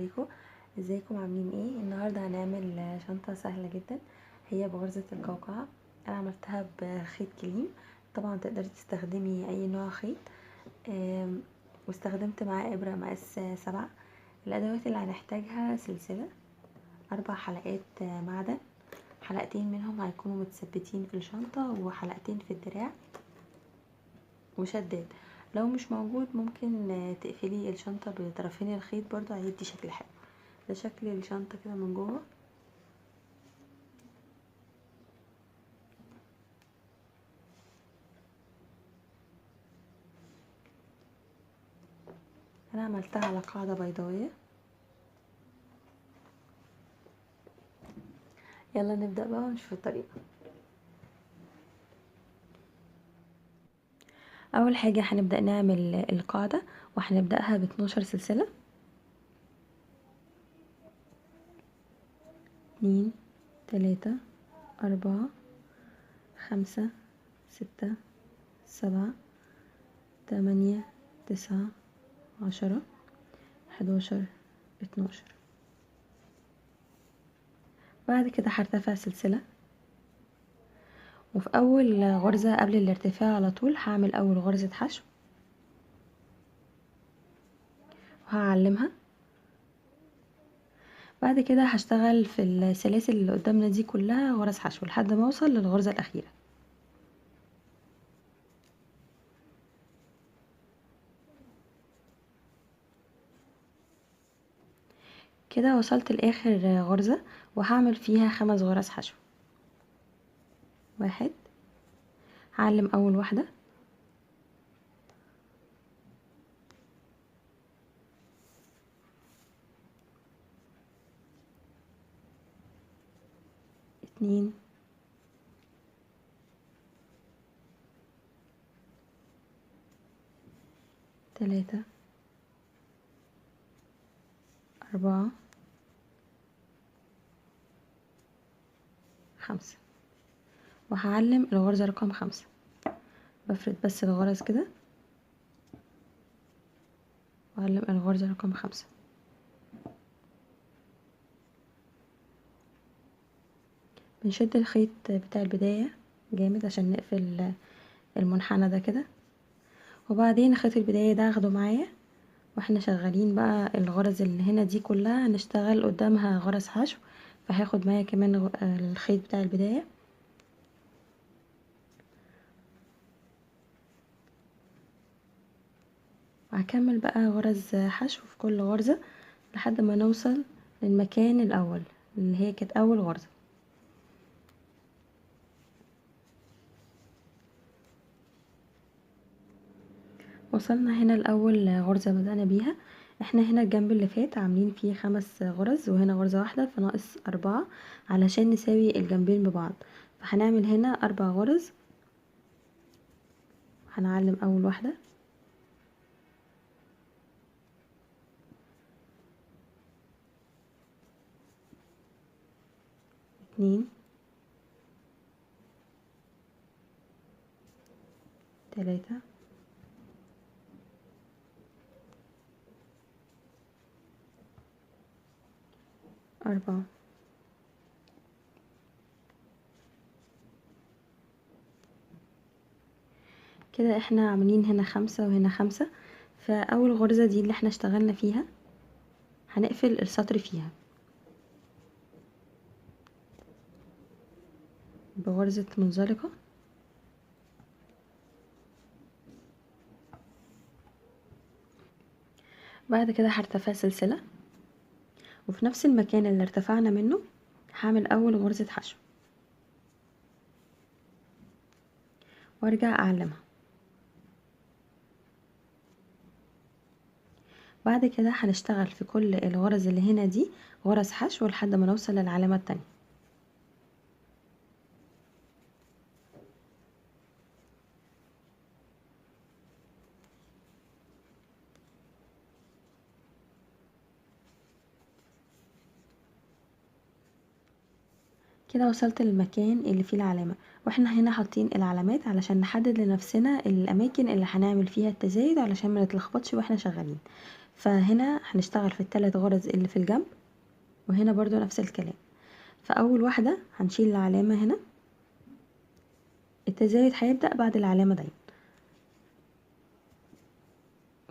عليكم. ازيكم عاملين ايه؟ النهارده هنعمل شنطه سهله جدا، هي بغرزه القوقعه. انا عملتها بخيط كليم، طبعا تقدري تستخدمي اي نوع خيط. واستخدمت معاه ابره مقاس 7. الادوات اللي هنحتاجها سلسله، 4 حلقات معدن، حلقتين منهم هيكونوا متثبتين في الشنطه وحلقتين في الدراع، وشداد. لو مش موجود ممكن تقفلي الشنطة بطرفين الخيط، برضو هيدي شكل حلو. ده شكل الشنطة كده من جوه. انا عملتها على قاعدة بيضاوية. يلا نبدأ بقى ونشوف الطريقة. اول حاجة هنبدأ نعمل القاعدة، وهنبدأها ب12 سلسلة. 2 3 4 5 6 7 8 9 10 11 12. بعد كده هرتفع سلسلة، وفي اول غرزة قبل الارتفاع على طول هعمل اول غرزة حشو وهعلمها. بعد كده هشتغل في السلاسل اللي قدامنا دي كلها غرز حشو لحد ما اوصل للغرزة الاخيرة. كده وصلت لاخر غرزة، وهعمل فيها 5 غرز حشو. 1 هعلم اول واحدة، 2 3 4 5. وهعلم الغرزة رقم 5. بفرد بس الغرز كده وأعلم الغرزة رقم 5. بنشد الخيط بتاع البداية جامد عشان نقفل المنحنى ده كده، وبعدين خيط البداية ده هاخده معايا واحنا شغالين بقى الغرز اللي هنا دي كلها هنشتغل قدامها غرز حشو، فهاخد معايا كمان الخيط بتاع البداية. وهكمل بقى غرز حشو في كل غرزة لحد ما نوصل للمكان الاول اللي هي كانت اول غرزة. وصلنا هنا لاول غرزة بدأنا بيها. احنا هنا الجنب اللي فات عاملين فيه 5 غرز، وهنا غرزة واحدة، فناقص 4 علشان نساوي الجنبين ببعض. فهنعمل هنا 4 غرز. هنعلم اول واحدة، 2 3 4. كده احنا عاملين هنا 5 وهنا 5. فاول غرزة دي اللي احنا اشتغلنا فيها هنقفل السطر فيها بغرزة منزلقة. بعد كده هرتفع سلسلة، وفي نفس المكان اللي ارتفعنا منه هعمل اول غرزة حشو وارجع اعلمها. بعد كده هنشتغل في كل الغرز اللي هنا دي غرز حشو لحد ما نوصل للعلامة التانية. كده وصلت للمكان اللي فيه العلامة، واحنا هنا حاطين العلامات علشان نحدد لنفسنا الاماكن اللي هنعمل فيها التزايد علشان ما نتلخبطش واحنا شغالين. فهنا هنشتغل في الثلاث غرز اللي في الجنب، وهنا برضو نفس الكلام. فاول واحدة هنشيل العلامة هنا، التزايد هيبدأ بعد العلامة دي،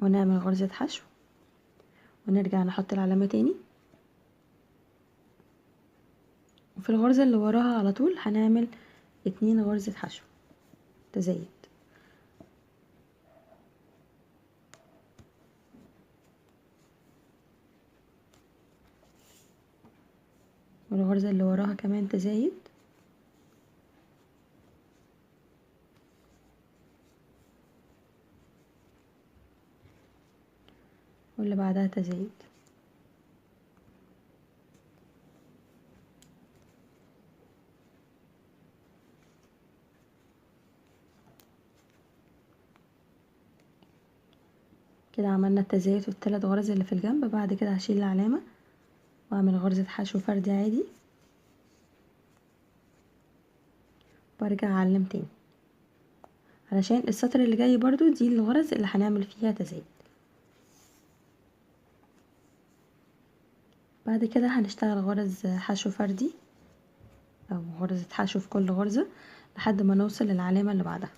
ونعمل غرزة حشو ونرجع نحط العلامة تاني، وفي الغرزة اللي وراها على طول هنعمل 2 غرزة حشو تزايد، والغرزة اللي وراها كمان تزايد، واللي بعدها تزايد. كده عملنا التزايد في الثلاث غرز اللي في الجنب. بعد كده هشيل العلامة واعمل غرزة حشو فردي عادي، وارجع اعلم تاني علشان السطر اللي جاي برضو دي الغرز اللي هنعمل فيها تزايد. بعد كده هنشتغل غرز حشو فردي او غرزة حشو في كل غرزة لحد ما نوصل للعلامة اللي بعدها.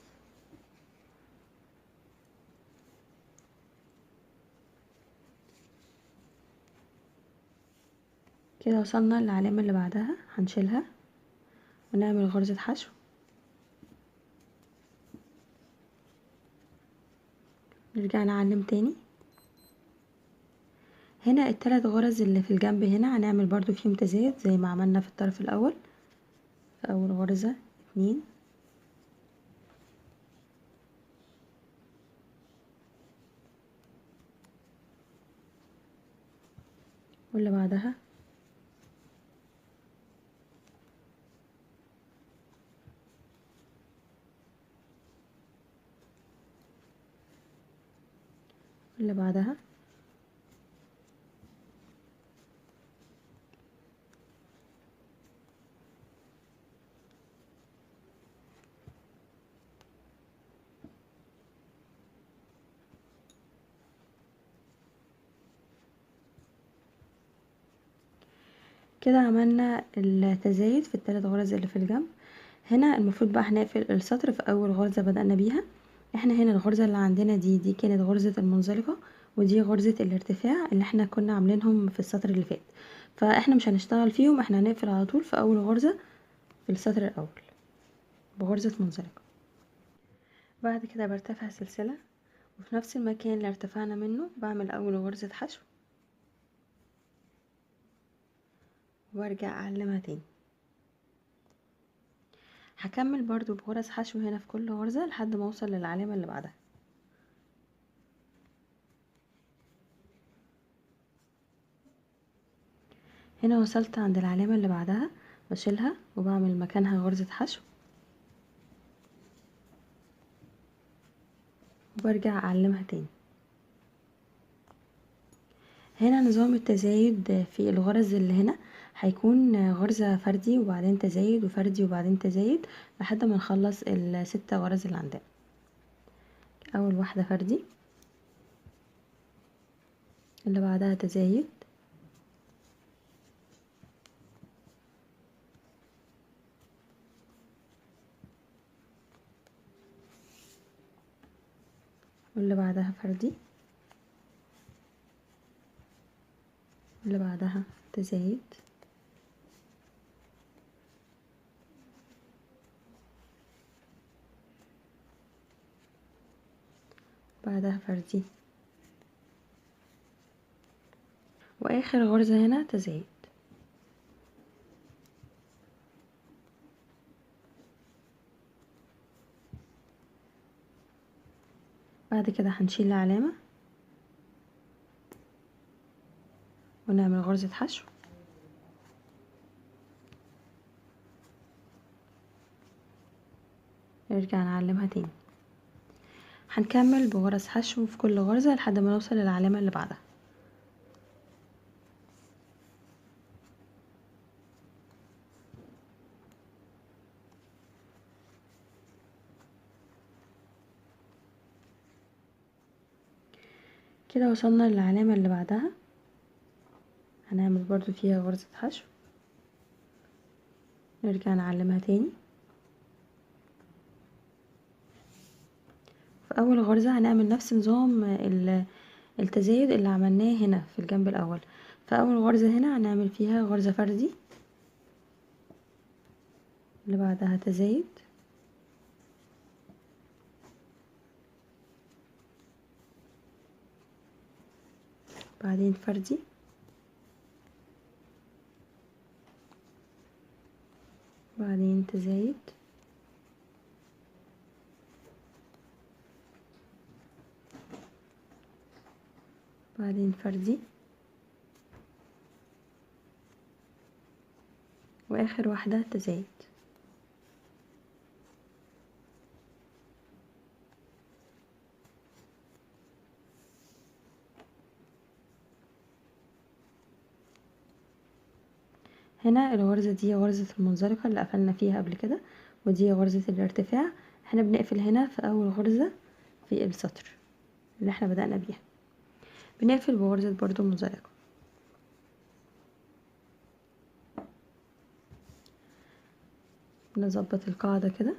كده وصلنا للعلامة اللي بعدها، هنشيلها ونعمل غرزة حشو، نرجع نعلم تاني. هنا الثلاث غرز اللي في الجنب هنا هنعمل برضو فيهم تزايد زي ما عملنا في الطرف الاول. في اول غرزة 2، واللي بعدها واللي بعدها، كده عملنا التزايد في الثلاث غرز اللي في الجنب. هنا المفروض بقى هنقفل السطر في اول غرزة بدأنا بيها. احنا هنا الغرزة اللي عندنا دي كانت غرزة المنزلقة، ودي غرزة الارتفاع اللي احنا كنا عاملينهم في السطر اللي فات، فاحنا مش هنشتغل فيهم، احنا هنقفل على طول في اول غرزة في السطر الاول بغرزة منزلقة. بعد كده برتفع سلسلة، وفي نفس المكان اللي ارتفعنا منه بعمل اول غرزة حشو وارجع اعلمها تاني. هكمل برضو بغرز حشو هنا في كل غرزة لحد ما اوصل للعلامة اللي بعدها. هنا وصلت عند العلامة اللي بعدها، بشيلها وبعمل مكانها غرزة حشو وبرجع اعلمها تاني. هنا نظام التزايد في الغرز اللي هنا هيكون غرزة فردي وبعدين تزايد وفردي وبعدين تزايد لحد ما نخلص ال6 غرز اللي عندنا. اول واحدة فردي، اللي بعدها تزايد، واللي بعدها فردي، واللي بعدها تزايد، بعدها فردي، واخر غرزة هنا تزايد. بعد كده هنشيل العلامة ونعمل غرزة حشو، نرجع نعلمها تاني. هنكمل بغرز حشو في كل غرزة لحد ما نوصل للعلامة اللي بعدها. كده وصلنا للعلامة اللي بعدها، هنعمل برضو فيها غرزة حشو، نرجع نعلمها تاني. في اول غرزة هنعمل نفس نظام التزايد اللي عملناه هنا في الجنب الاول. في اول غرزة هنا هنعمل فيها غرزة فردي، اللي بعدها تزايد، بعدين فردي، بعدين تزايد، بعدين فردي، واخر واحدة تزايد. هنا الغرزة دي غرزة المنزلقة اللي قفلنا فيها قبل كده، ودي غرزة الارتفاع. احنا بنقفل هنا في اول غرزة في السطر اللي احنا بدأنا بيها، بنقفل بغرزة برضو منزلقة. نظبط القاعدة كده.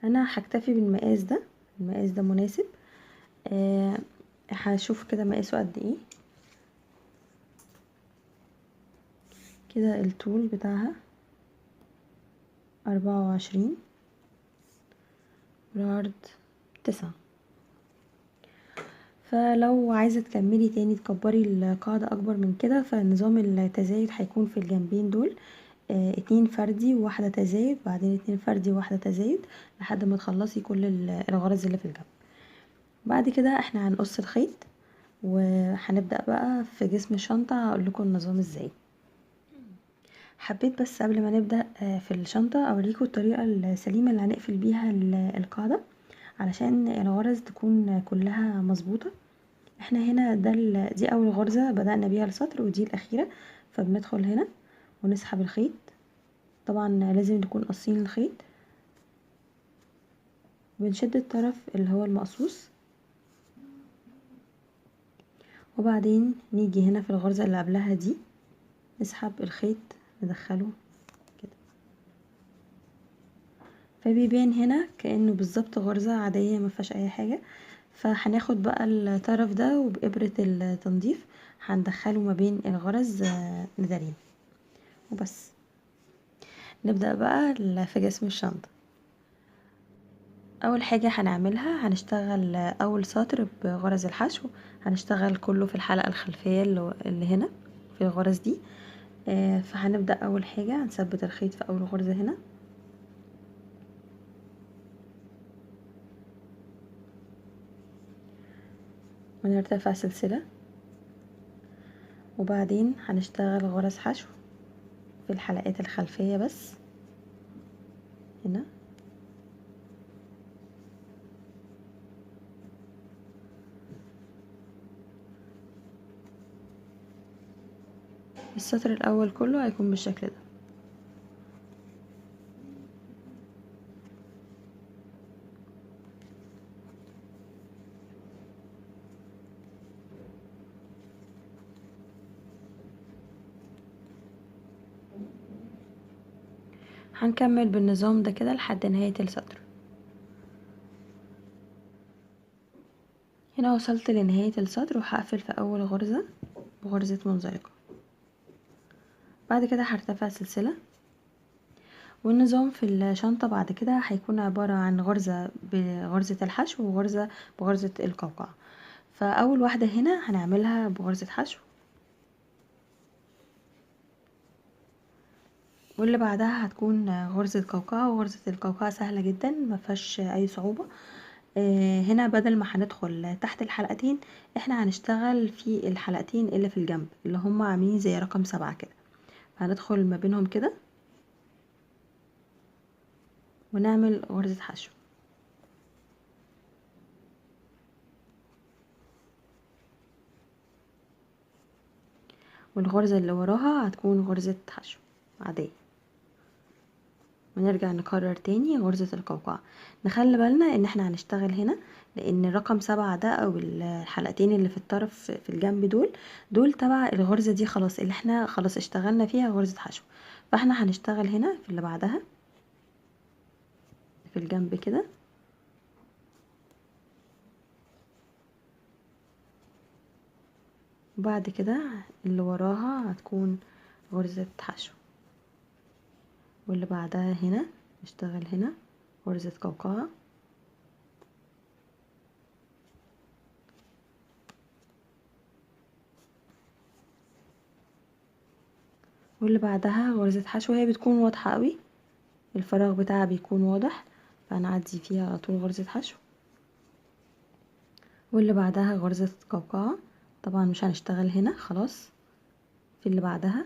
انا هكتفي بالمقاس ده، المقاس ده مناسب. هشوف كده مقاسه قد ايه. كده الطول بتاعها 24 والعرض 9. فلو عايزة تكملي تاني تكبري القاعدة اكبر من كده، فنظام التزايد هيكون في الجنبين دول 2 فردي وواحدة تزايد، بعدين 2 فردي وواحدة تزايد، لحد ما تخلصي كل الغرز اللي في الجنب. بعد كده احنا هنقص الخيط، وهنبدأ بقى في جسم الشنطة. هقول لكم النظام ازاي. حبيت بس قبل ما نبدأ في الشنطة اوريكم الطريقة السليمة اللي هنقفل بيها القاعدة، علشان الغرز تكون كلها مظبوطة. احنا هنا دي اول غرزة بدأنا بيها السطر، ودي الاخيرة. فبندخل هنا ونسحب الخيط، طبعا لازم نكون قاصين الخيط، بنشد الطرف اللي هو المقصوص، وبعدين نيجي هنا في الغرزة اللي قبلها دي نسحب الخيط ندخله كده، فبيبان هنا كأنه بالظبط غرزة عادية ما فيهاش اي حاجة. فهناخد بقى الطرف ده وبإبرة التنظيف هندخله ما بين الغرز ندارين وبس. نبدأ بقى في جسم الشنطة. اول حاجة هنعملها هنشتغل اول سطر بغرز الحشو، هنشتغل كله في الحلقة الخلفية اللي هنا في الغرز دي. فهنبدأ اول حاجة هنثبت الخيط في اول غرزة هنا، ونرتفع سلسلة، وبعدين هنشتغل غرز حشو في الحلقات الخلفية بس هنا. السطر الاول كله هيكون بالشكل ده. هنكمل بالنظام ده كده لحد نهاية السطر. هنا وصلت لنهاية السطر، وهقفل في اول غرزة بغرزة منزلقة. بعد كده هرتفع سلسلة، والنظام في الشنطة بعد كده هيكون عبارة عن غرزة بغرزة الحشو وغرزة بغرزة القوقعة. فأول واحدة هنا هنعملها بغرزة حشو، واللي بعدها هتكون غرزة قوقعة. وغرزة القوقعة سهلة جدا مفيهاش أي صعوبة. هنا بدل ما هندخل تحت الحلقتين، احنا هنشتغل في الحلقتين اللي في الجنب اللي هم عاملين زي رقم 7 كده، هندخل ما بينهم كده ونعمل غرزة حشو، والغرزة اللي وراها هتكون غرزة حشو عادية، ونرجع نكرر تاني غرزة القوقعة. نخلي بالنا ان احنا هنشتغل هنا، لان رقم 7 ده او الحلقتين اللي في الطرف في الجنب دول تبع الغرزة دي خلاص، اللي احنا خلاص اشتغلنا فيها غرزة حشو. فاحنا هنشتغل هنا في اللي بعدها في الجنب كده، وبعد كده اللي وراها هتكون غرزة حشو، واللي بعدها هنا نشتغل هنا غرزة قوقعة، واللي بعدها غرزة حشو. هي بتكون واضحة قوي، الفراغ بتاعها بيكون واضح، فهنعدي فيها على طول غرزة حشو، واللي بعدها غرزة قوقعة. طبعا مش هنشتغل هنا خلاص، في اللي بعدها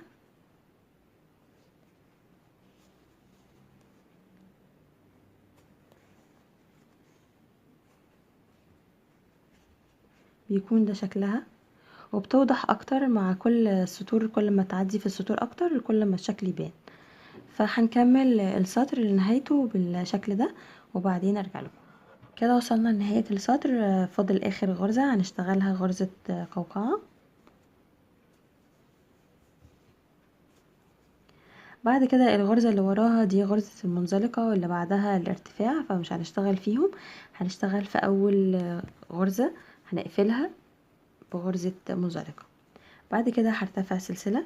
بيكون ده شكلها، وبتوضح اكتر مع كل السطور، كل ما تعدي في السطور اكتر كل ما الشكل يبان. فهنكمل السطر لنهايته بالشكل ده وبعدين ارجع لكم. كده وصلنا لنهاية السطر، فاضل اخر غرزة هنشتغلها غرزة قوقعة. بعد كده الغرزة اللي وراها دي غرزة المنزلقة، واللي بعدها الارتفاع، فمش هنشتغل فيهم، هنشتغل في اول غرزة هنقفلها بغرزة منزلقة. بعد كده هرتفع سلسلة.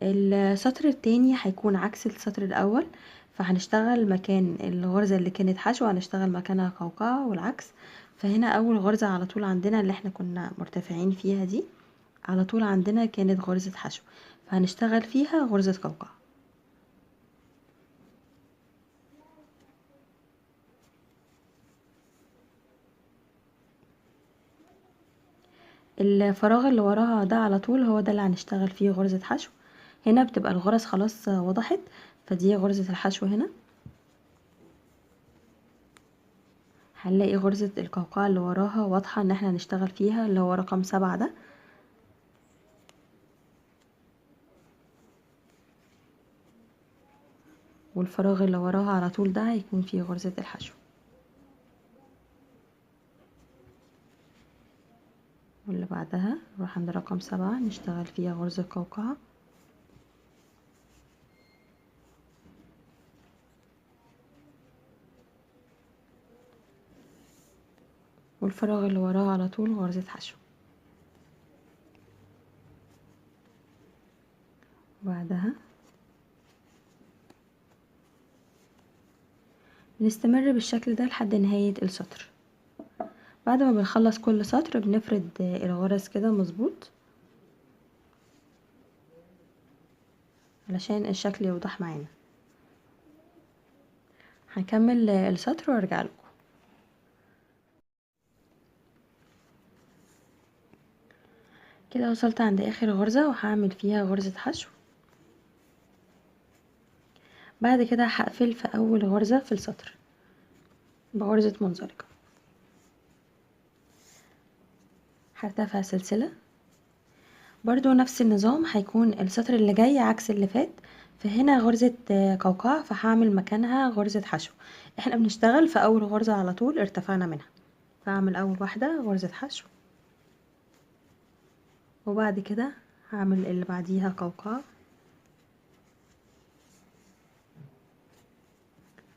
السطر التاني هيكون عكس السطر الاول، فهنشتغل مكان الغرزة اللي كانت حشو هنشتغل مكانها قوقعة والعكس. فهنا اول غرزة على طول عندنا اللي احنا كنا مرتفعين فيها دي، على طول عندنا كانت غرزة حشو، فهنشتغل فيها غرزة قوقعة. الفراغ اللي وراها ده على طول هو ده اللي هنشتغل فيه غرزة حشو. هنا بتبقى الغرز خلاص وضحت، فدي غرزة الحشو. هنا هنلاقي غرزة القوقعة اللي وراها واضحة ان احنا هنشتغل فيها، اللي هو رقم 7 ده، والفراغ اللي وراها على طول ده هيكون فيه غرزة الحشو. واللي بعدها نروح عند رقم 7 نشتغل فيها غرزة قوقعة، والفراغ اللي وراها على طول غرزة حشو. وبعدها بنستمر بالشكل ده لحد نهاية السطر. بعد ما بنخلص كل سطر بنفرد الغرز كده مظبوط علشان الشكل يوضح معانا. هنكمل السطر وارجع لكم. كده وصلت عند اخر غرزة وهعمل فيها غرزة حشو. بعد كده هقفل في اول غرزة في السطر بغرزة منزلقة، هرتفع سلسلة. برضو نفس النظام هيكون السطر اللي جاي عكس اللي فات، فهنا غرزة قوقعة فهعمل مكانها غرزة حشو. احنا بنشتغل في اول غرزة على طول ارتفعنا منها، فاعمل اول واحدة غرزة حشو، وبعد كده هعمل اللي بعديها قوقعة،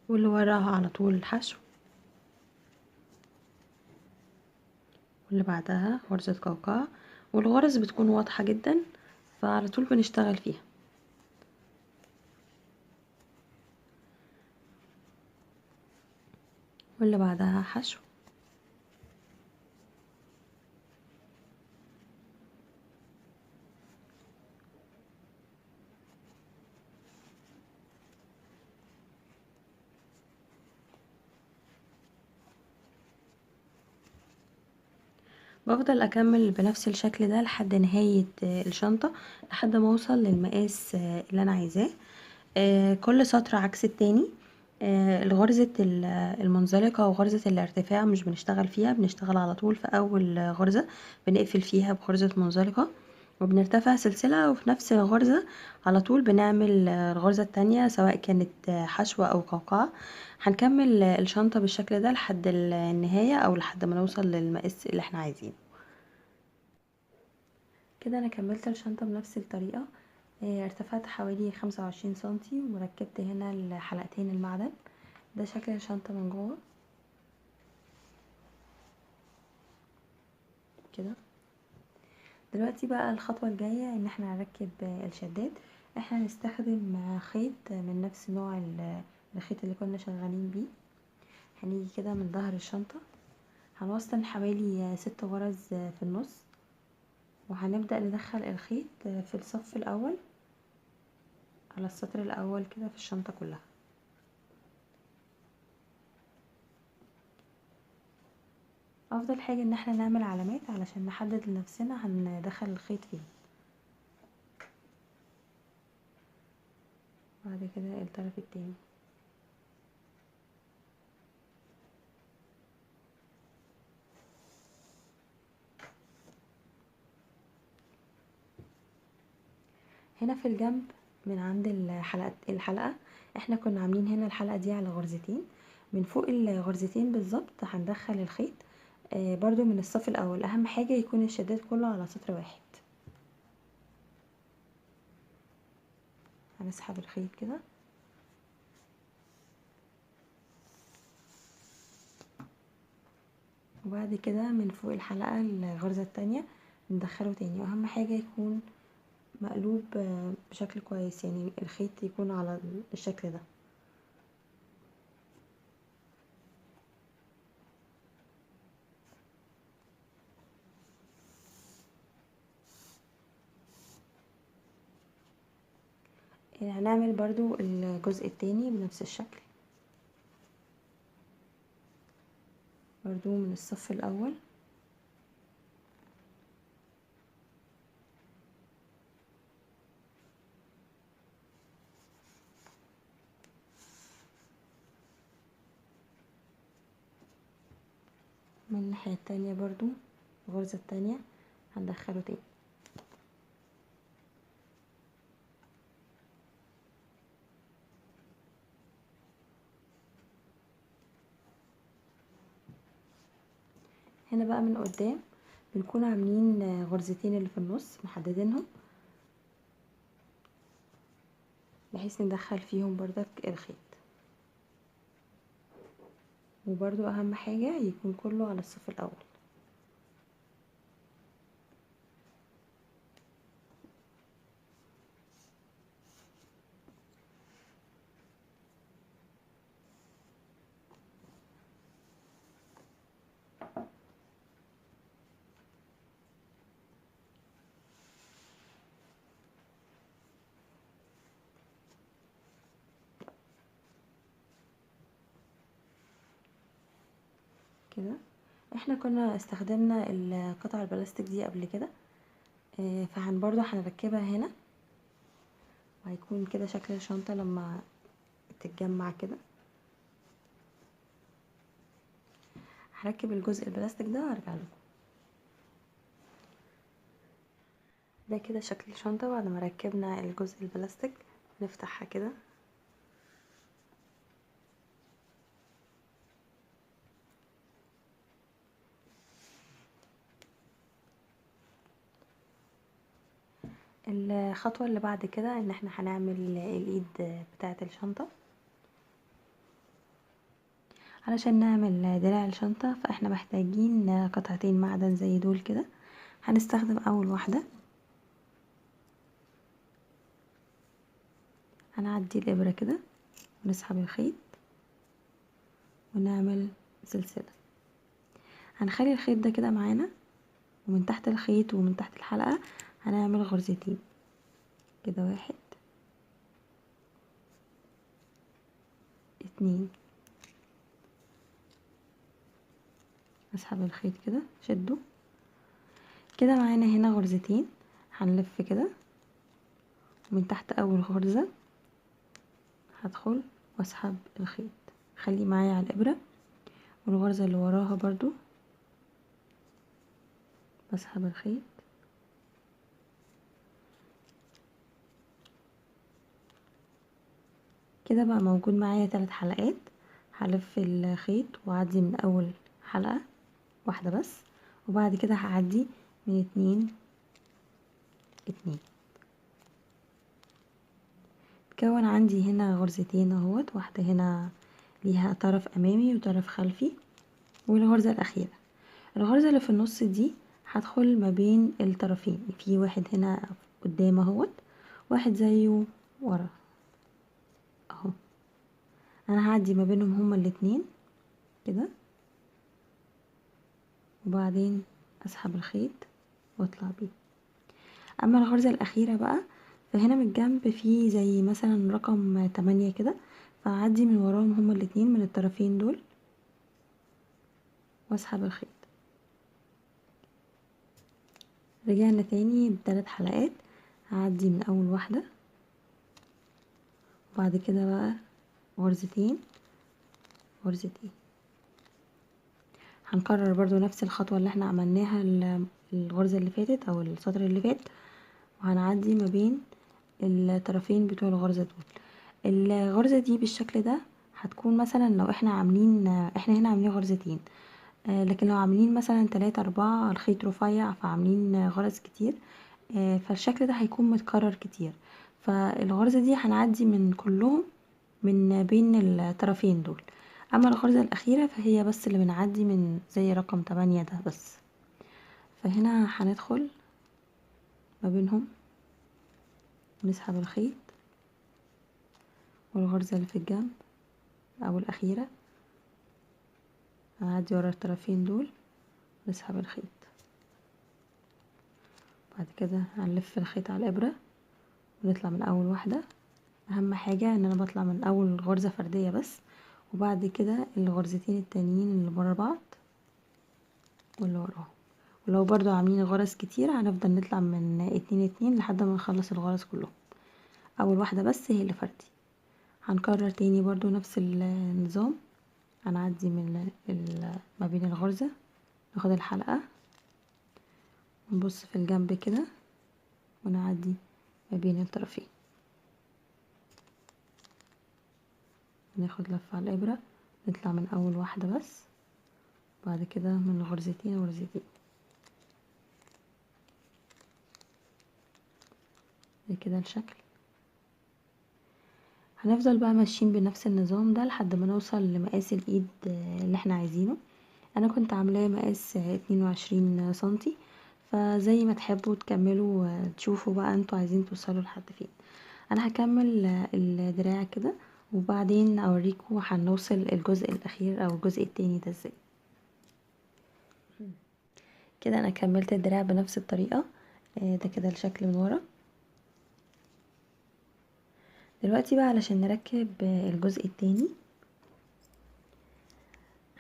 واللي وراها على طول حشو، واللي بعدها غرزة قوقعة. والغرز بتكون واضحة جدا فعلى طول بنشتغل فيها، واللي بعدها حشو. بفضل اكمل بنفس الشكل ده لحد نهاية الشنطة، لحد ما اوصل للمقاس اللي انا عايزاه. كل سطر عكس التاني. الغرزة المنزلقة وغرزة الارتفاع مش بنشتغل فيها، بنشتغل على طول في اول غرزة بنقفل فيها بغرزة منزلقة، وبنرتفع سلسلة وفي نفس الغرزة على طول بنعمل الغرزة التانية، سواء كانت حشوة او قوقعة. هنكمل الشنطة بالشكل ده لحد النهاية او لحد ما نوصل للمقاس اللي احنا عايزينه. كده انا كملت الشنطة بنفس الطريقة. ارتفعت حوالي 25 سنتي وركبت هنا الحلقتين المعدن. ده شكل الشنطة من جوه كده. دلوقتي بقى الخطوة الجاية ان احنا هنركب الشداد. احنا هنستخدم خيط من نفس نوع الخيط اللي كنا شغالين بيه. هنيجي كده من ظهر الشنطة، هنوصل حوالي 6 غرز في النص، وهنبدأ ندخل الخيط في الصف الاول على السطر الاول كده في الشنطة كلها. افضل حاجة ان احنا نعمل علامات علشان نحدد لنفسنا هندخل الخيط فين. بعد كده الطرف التاني. هنا في الجنب من عند الحلقة احنا كنا عاملين هنا الحلقة دي على غرزتين. من فوق الغرزتين بالظبط هندخل الخيط برضو من الصف الاول. اهم حاجة يكون الشداد كله على سطر واحد. هنسحب الخيط كده، وبعد كده من فوق الحلقة الغرزة التانية ندخله تاني. واهم حاجة يكون مقلوب بشكل كويس، يعني الخيط يكون على الشكل ده. هنعمل برضو الجزء التاني بنفس الشكل، برضو من الصف الاول. من الناحية التانية برضو الغرزة التانية هندخله تاني. هنا بقى من قدام بنكون عاملين غرزتين اللي في النص محددينهم، بحيث ندخل فيهم بردك الخيط. وبرضو اهم حاجة يكون كله على الصف الاول. كده احنا كنا استخدمنا القطع البلاستيك دي قبل كده، برضو هنركبها هنا، وهيكون كده شكل الشنطة لما تتجمع كده. هركب الجزء البلاستيك ده وارجع لكم. ده كده شكل الشنطة بعد ما ركبنا الجزء البلاستيك. نفتحها كده، الخطوة اللي بعد كده ان احنا هنعمل الايد بتاعة الشنطة. علشان نعمل دراع الشنطة فاحنا محتاجين قطعتين معدن زي دول كده. هنستخدم اول واحدة، هنعدي الابرة كده ونسحب الخيط ونعمل سلسلة. هنخلي الخيط ده كده معانا، ومن تحت الخيط ومن تحت الحلقة هنعمل غرزتين كده. 1 2. اسحب الخيط كده شده كده معانا هنا غرزتين. هنلف كده، ومن تحت اول غرزة هدخل واسحب الخيط. خلي معايا على الابرة، والغرزة اللي وراها برضو بسحب الخيط كده بقى موجود معايا 3 حلقات. هلف الخيط واعدي من اول حلقة واحدة بس، وبعد كده هعدي من 2 كون عندي هنا غرزتين اهوت، واحدة هنا ليها طرف امامي وطرف خلفي، والغرزة الاخيرة. الغرزة اللي في النص دي هدخل ما بين الطرفين، في واحد هنا قدام اهوت، واحد زيه ورا اهو. انا هعدي ما بينهم هما الاتنين كده، وبعدين اسحب الخيط واطلع بيه. اما الغرزة الاخيرة بقى، فهنا من الجنب في زي مثلا رقم 8 كده، فهعدي من وراهم هما الاتنين من الطرفين دول واسحب الخيط. رجعنا تاني ب3 حلقات، هعدي من اول واحدة، وبعد كده بقى غرزتين غرزتين. هنكرر برضو نفس الخطوة اللي احنا عملناها الغرزة اللي فاتت او السطر اللي فات، وهنعدي ما بين الطرفين بتوع الغرزة دول. الغرزة دي بالشكل ده هتكون مثلا لو احنا هنا عاملين غرزتين، لكن لو عاملين مثلا 3 4 الخيط رفيع فعاملين غرز كتير، فالشكل ده هيكون متكرر كتير. فالغرزة دي هنعدي من كلهم من بين الطرفين دول. اما الغرزة الاخيرة فهي بس اللي بنعدي من زي رقم 8 ده بس. فهنا هندخل ما بينهم ونسحب الخيط، والغرزة اللي في الجنب او الاخيرة هنعدي ورا الطرفين دول ونسحب الخيط. بعد كده هنلف الخيط على الابرة ونطلع من اول واحدة. اهم حاجة ان انا بطلع من اول غرزة فردية بس، وبعد كده الغرزتين التانيين اللي ورا بعض واللي وراهم. ولو برضو عاملين غرز كتير هنفضل نطلع من 2 لحد ما نخلص الغرز كلهم. اول واحدة بس هي اللي فردي. هنكرر تاني برضو نفس النظام، هنعدي من ما بين الغرزة، ناخد الحلقة ونبص في الجنب كده ونعدي ما بين الطرفين، ناخد لفة على الابرة، نطلع من اول واحدة بس، بعد كده من غرزتين زي كده الشكل. هنفضل بقى ماشيين بنفس النظام ده لحد ما نوصل لمقاس الايد اللي احنا عايزينه. انا كنت عاملاه مقاس 22 سنتي، فزي ما تحبوا تكملوا تشوفوا بقى انتوا عايزين توصلوا لحد فين. انا هكمل الدراع كده، وبعدين اوريكم هنوصل الجزء الاخير او الجزء التاني ده ازاي. كده انا كملت الدراع بنفس الطريقة، ده كده الشكل من ورا. دلوقتي بقى علشان نركب الجزء التاني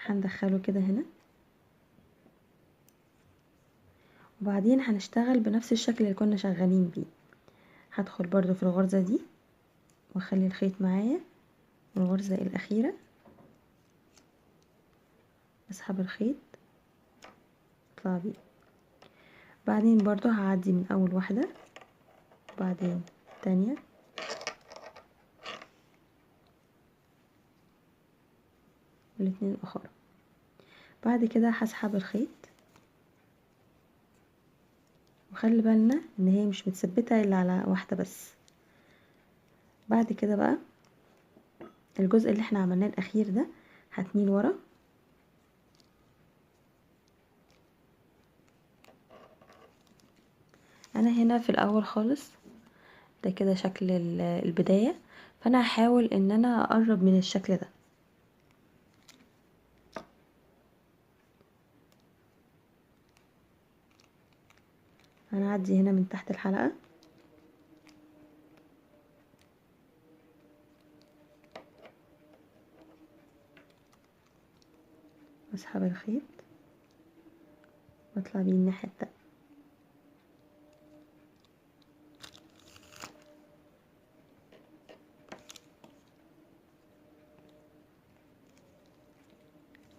هندخله كده هنا، وبعدين هنشتغل بنفس الشكل اللي كنا شغالين بيه. هدخل برضو في الغرزة دي واخلي الخيط معايا، والغرزة الاخيرة اسحب الخيط اطلع بيه. بعدين برضو هعدي من اول واحدة، بعدين تانية، والاتنين الاخرى. بعد كده هسحب الخيط، وخلي بالنا ان هي مش متثبتة الا على واحدة بس. بعد كده بقى الجزء اللي احنا عملناه الاخير ده هتميل ورا، انا هنا في الاول خالص ده كده شكل البداية، فانا هحاول ان انا اقرب من الشكل ده. هنعدي هنا من تحت الحلقة، اسحب الخيط واطلع بيه الناحية التانية.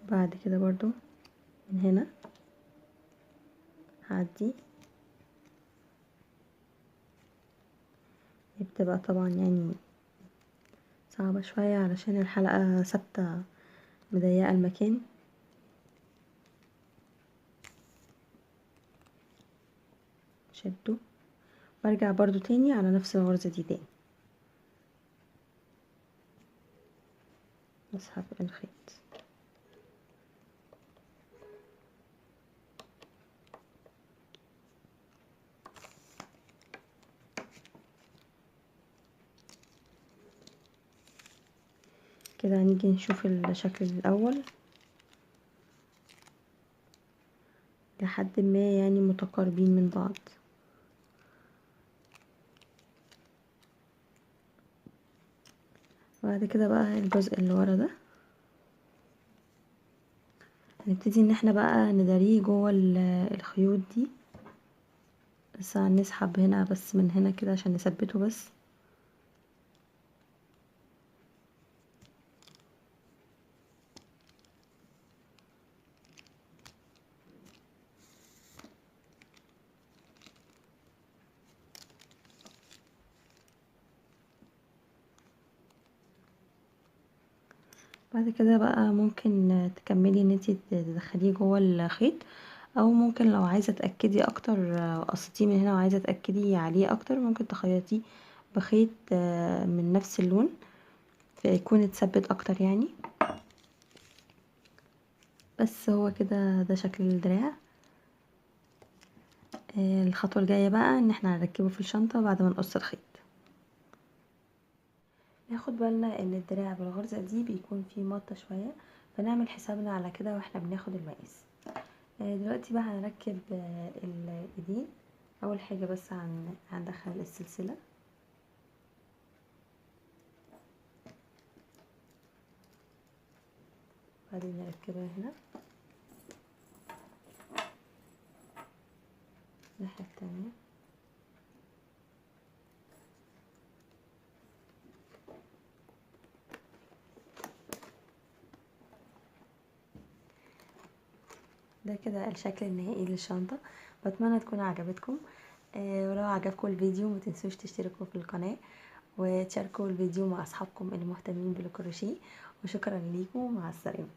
بعد كده برضو من هنا هعدي، هي بتبقى طبعا يعني صعبة شوية علشان الحلقة ثابتة مضيقة المكان. شده وارجع برضو تاني على نفس الغرزة دي تاني، اسحب الخيط. كده هنيجي نشوف الشكل الاول لحد ما يعني متقاربين من بعض. بعد كده بقى الجزء اللي ورا ده هنبتدي ان احنا بقى نداريه جوه الخيوط دي، بس هنسحب هنا بس من هنا كده عشان نثبته بس. بعد كده بقى ممكن تكملي ان انتي تدخليه جوه الخيط، او ممكن لو عايزه تاكدي اكتر قصتيه من هنا وعايزه تاكدي عليه اكتر ممكن تخيطيه بخيط من نفس اللون فيكون اتثبت اكتر يعني. بس هو كده ده شكل الدراع. الخطوه الجايه بقى ان احنا هنركبه في الشنطه بعد ما نقص الخيط. ناخد بالنا ان الدراع بالغرزه دي بيكون فيه مطه شويه، فنعمل حسابنا على كده واحنا بناخد المقاس. دلوقتي بقى هنركب الايدين. اول حاجه بس هندخل السلسله، بعدين نركبها هنا الناحيه التانية. ده كده الشكل النهائي للشنطه. بتمنى تكون عجبتكم. ولو عجبكم الفيديو متنسوش تشتركوا في القناه وتشاركوا الفيديو مع اصحابكم اللي مهتمين بالكروشيه. وشكرا ليكم، مع السلامه.